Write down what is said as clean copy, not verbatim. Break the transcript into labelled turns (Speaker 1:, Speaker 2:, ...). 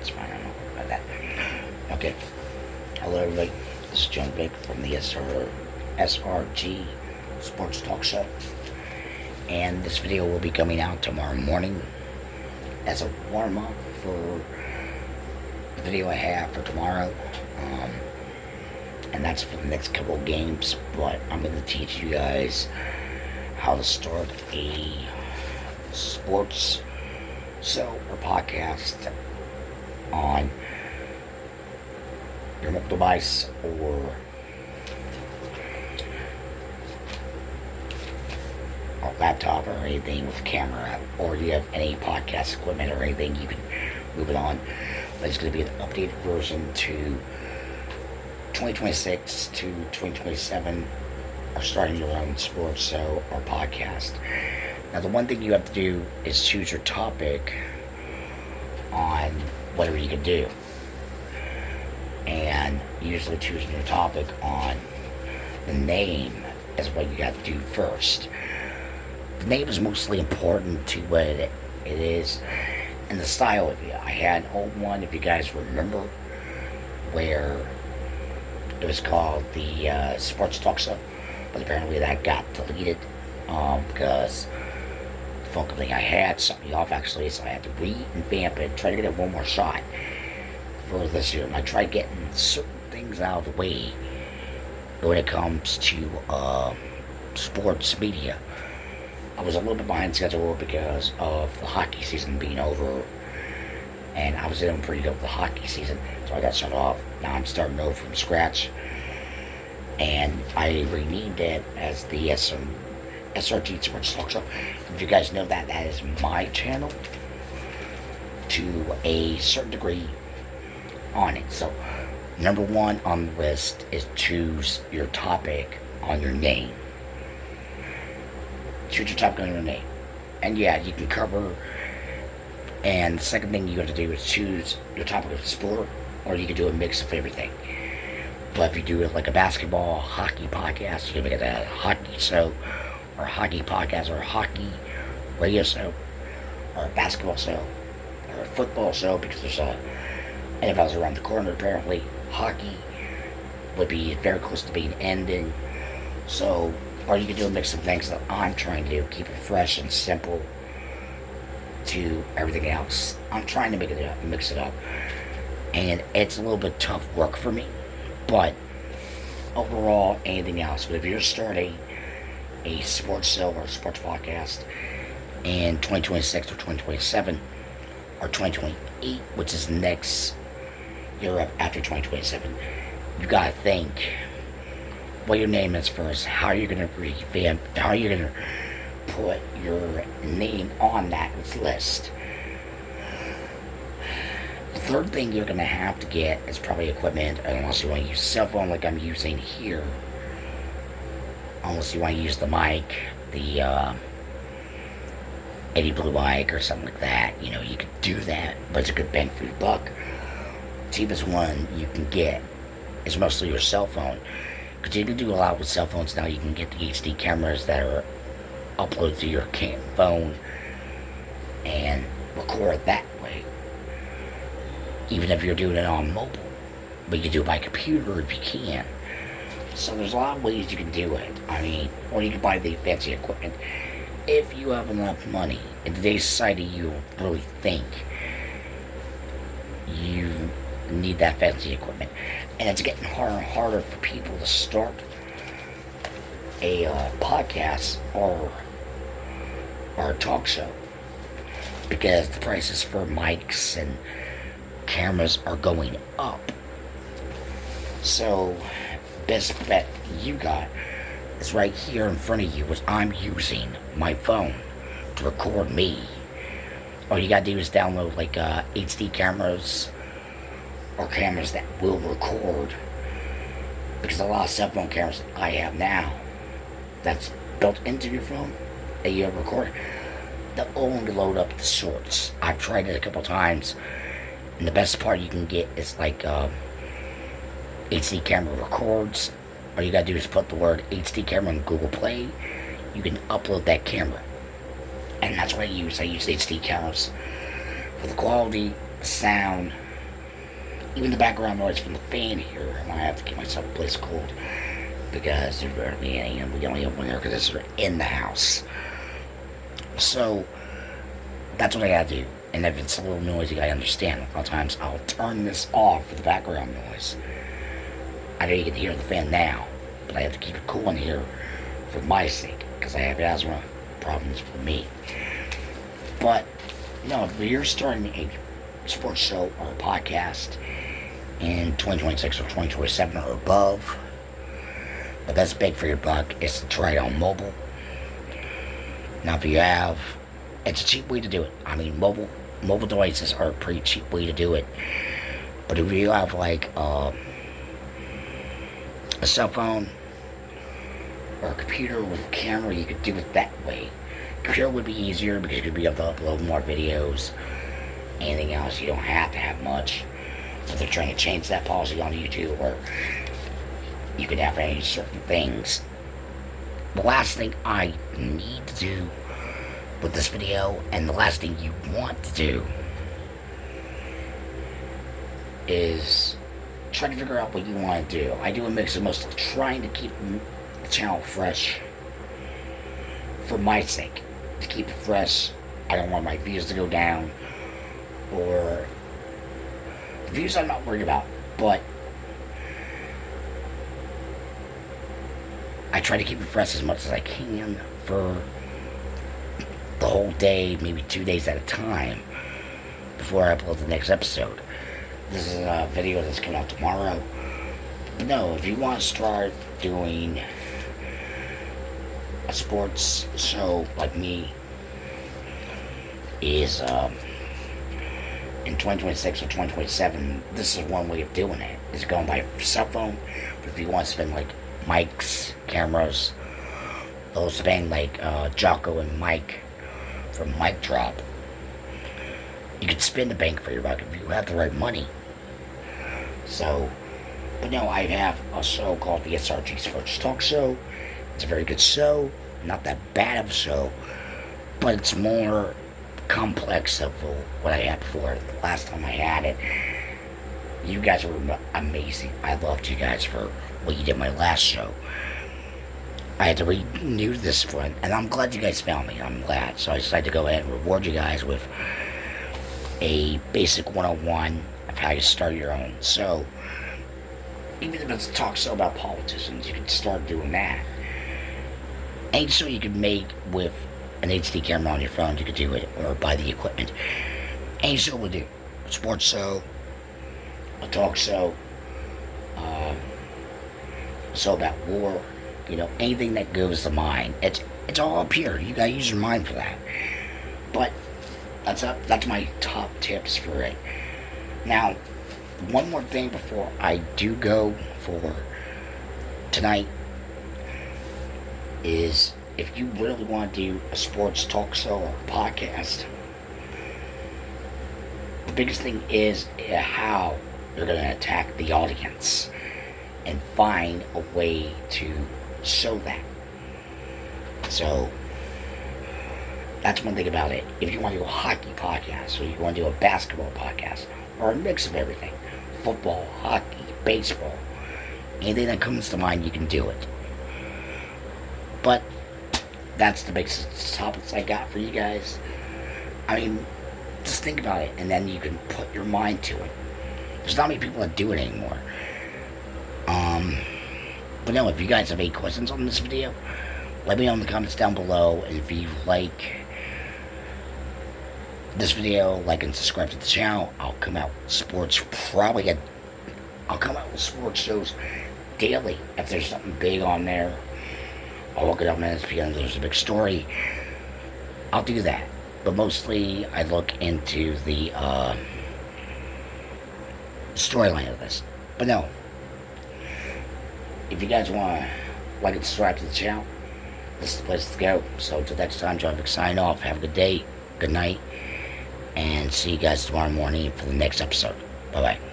Speaker 1: That's fine. I'm not worried about that. Okay. Hello, everybody. This is John Vick from the SRG Sports Talk Show. And this video will be coming out tomorrow morning as a warm-up for the video I have for tomorrow. And that's for the next couple of games. But I'm going to teach you guys how to start a sports show or podcast on your mobile device or a laptop or anything with a camera, or you have any podcast equipment or anything, you can move it on. But it's going to be an updated version to 2026 to 2027 of starting your own sports show or podcast. Now, the one thing you have to do is choose your topic on whatever you can do. And usually choosing your topic on the name is what you got to do first. The name is mostly important to what it is and the style of it. I had an old one, if you guys remember, where it was called the Sports Talk Show, but apparently that got deleted because the phone company I had set me off, actually, so I had to revamp it, try to get it one more shot for this year. And I tried getting certain things out of the way when it comes to sports media. I was a little bit behind schedule because of the hockey season being over, and I was doing pretty good with the hockey season, so I got shut off. Now I'm starting over from scratch, and I renamed it as the SRG Sports Talk Show. If you guys know that, that is my channel to a certain degree on it. So number one on the list is choose your topic on your name. Choose your topic on your name. And yeah, you can cover. And the second thing you have to do is choose your topic of sport, or you can do a mix of everything. But if you do it like a basketball, hockey podcast, you can make it a hockey show, or a hockey podcast, or a hockey radio show, or a basketball show, or a football show, because there's a NFL's around the corner. Apparently, hockey would be very close to being ending. So, or you can do a mix of things that I'm trying to do, keep it fresh and simple to everything else. I'm trying to mix it up, and it's a little bit tough work for me, but overall, anything else. But if you're starting a sports show or a sports podcast in 2026 or 2027 or 2028, which is next year up after 2027, you gotta think what your name is first, how you're gonna revamp, how you're gonna put your name on that list. The third thing you're gonna have to get is probably equipment, unless you want to use a cell phone like I'm using here. Unless you want to use the mic, the Eddie Blue mic or something like that. You know, you could do that, but it's a good bang for your buck. Cheapest one you can get is mostly your cell phone, because you can do a lot with cell phones now. You can get the HD cameras that are uploaded to your phone and record that way, even if you're doing it on mobile. But you can do it by computer if you can. So there's a lot of ways you can do it. I mean, or you can buy the fancy equipment if you have enough money. In today's society, you really think you need that fancy equipment, and it's getting harder and harder for people to start a podcast or a talk show, because the prices for mics and cameras are going up. So best bet you got is right here in front of you, which I'm using my phone to record me. All you gotta do is download like HD cameras or cameras that will record, because a lot of cell phone cameras that I have now that's built into your phone that you have recorded, they'll only load up the shorts. I've tried it a couple times, and the best part you can get is like HD camera records. All you gotta do is put the word HD camera in Google Play. You can upload that camera, and that's what I use. I use HD cameras for the quality, the sound, even the background noise from the fan here, and I have to keep myself a place cold because there's barely any, and we only have one air conditioner in the house. So that's what I gotta do. And if it's a little noisy, I understand. A lot of times I'll turn this off for the background noise. I know you can hear the fan now, but I have to keep it cool in here for my sake, because I have asthma problems for me. But no, if you're starting a sports show or a podcast in 2026 or 2027 or above, the best bang for your buck is to try it on mobile. Now, if you have, it's a cheap way to do it. I mean, mobile devices are a pretty cheap way to do it. But if you have like a cell phone or a computer with a camera, you could do it that way. Computer would be easier because you could be able to upload more videos. Anything else, you don't have to have much. If they're trying to change that policy on YouTube, or you could have any certain things. The last thing I need to do with this video, and the last thing you want to do, is try to figure out what you want to do. I do a mix of mostly trying to keep the channel fresh for my sake. To keep it fresh, I don't want my views to go down, or the views I'm not worried about, but I try to keep it fresh as much as I can for the whole day, maybe 2 days at a time, before I upload the next episode. This is a video that's coming out tomorrow. But no, if you want to start doing a sports show like me, is in 2026 or 2027, this is one way of doing it, is going by cell phone. But if you want to spend like mics, cameras, they'll spend like Jocko and Mike from Mic Drop. You could spend the bank for your buck if you have the right money. So, but no, I have a show called the SRG Sports Talk Show. It's a very good show, not that bad of a show, but it's more complex of what I had before. The last time I had it, you guys were amazing. I loved you guys for what you did my last show. I had to renew this one, and I'm glad you guys found me. I'm glad. So I decided to go ahead and reward you guys with a basic 101 of how you start your own. So even if it's a talk show about politicians, you can start doing that. Any show you could make with an HD camera on your phone, you could do it, or buy the equipment. Any show will do. A sports show, a talk show, a show about war, anything that goes to mind. It's all up here. You gotta use your mind for that. But that's my top tips for it. Now, one more thing before I do go for tonight is, if you really want to do a sports talk show or a podcast, the biggest thing is how you're going to attack the audience and find a way to show that. So that's one thing about it. If you want to do a hockey podcast, or you want to do a basketball podcast, or a mix of everything, football, hockey, baseball, anything that comes to mind, you can do it. But that's the basic topics I got for you guys. I mean, just think about it, and then you can put your mind to it. There's not many people that do it anymore. But no, if you guys have any questions on this video, let me know in the comments down below. And if you like this video, like and subscribe to the channel. I'll come out with sports shows daily. If there's something big on there, I'll look it up on ESPN. There's a big story, I'll do that. But mostly I look into the storyline of this. But no, if you guys want to like and subscribe to the channel, this is the place to go. So until next time, John Vic sign off. Have a good day, good night, and see you guys tomorrow morning for the next episode. Bye bye.